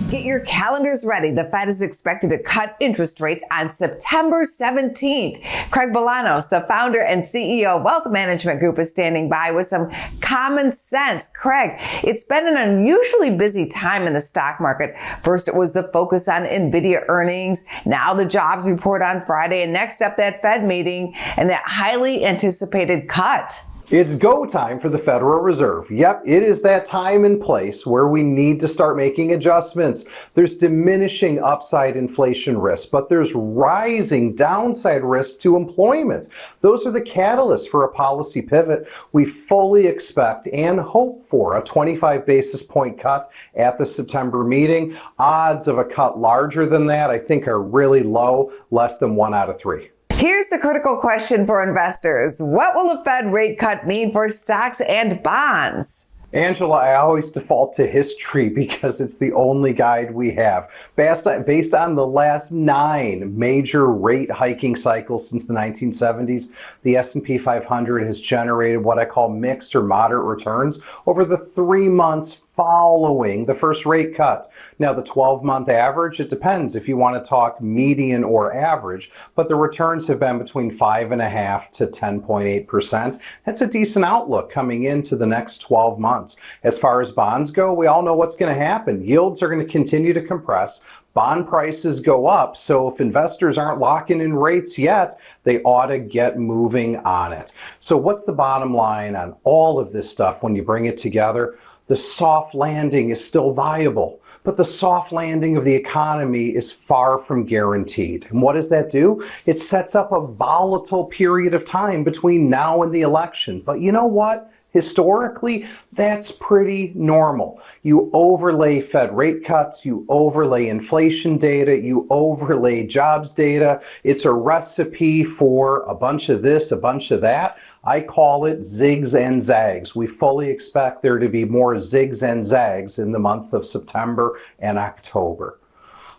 Get your calendars ready. The Fed is expected to cut interest rates on September 17th. Craig Bolanos, the founder and CEO of Wealth Management Group, is standing by with some common sense. Craig, it's been an unusually busy time in the stock market. First, it was the focus on NVIDIA earnings. Now the jobs report on Friday. And next up, that Fed meeting and that highly anticipated cut. It's go time for the Federal Reserve. Yep, it is that time and place where we need to start making adjustments. There's diminishing upside inflation risk, but there's rising downside risk to employment. Those are the catalysts for a policy pivot. We fully expect and hope for a 25 basis point cut at the September meeting. Odds of a cut larger than that, I think, are really low, less than 1 out of 3. Here's the critical question for investors. What will the Fed rate cut mean for stocks and bonds? Angela, I always default to history because it's the only guide we have. Based on the last 9 major rate hiking cycles since the 1970s, the S&P 500 has generated what I call mixed or moderate returns over the 3 months following the first rate cut. Now, the 12-month average, it depends if you want to talk median or average, but the returns have been between 5.5% to 10.8%. That's a decent outlook coming into the next 12 months. As far as bonds go, we all know what's going to happen. Yields are going to continue to compress. Bond prices go up, so if investors aren't locking in rates yet, they ought to get moving on it. So what's the bottom line on all of this stuff when you bring it together? The soft landing is still viable, but the soft landing of the economy is far from guaranteed. And what does that do? It sets up a volatile period of time between now and the election. But you know what? Historically, that's pretty normal. You overlay Fed rate cuts, you overlay inflation data, you overlay jobs data. It's a recipe for a bunch of this, a bunch of that. I call it zigs and zags. We fully expect there to be more zigs and zags in the months of September and October.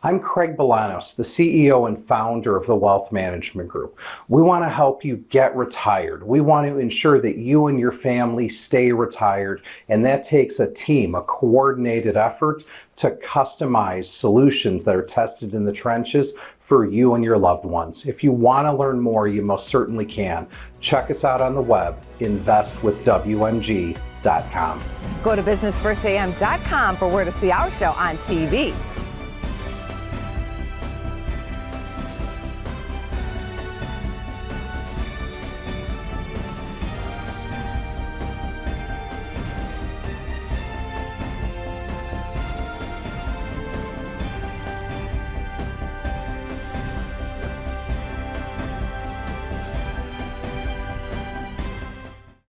I'm Craig Bolanos, the CEO and founder of the Wealth Management Group. We want to help you get retired. We want to ensure that you and your family stay retired, and that takes a team, a coordinated effort to customize solutions that are tested in the trenches for you and your loved ones. If you want to learn more, you most certainly can. Check us out on the web, investwithwmg.com. Go to businessfirstam.com for where to see our show on TV.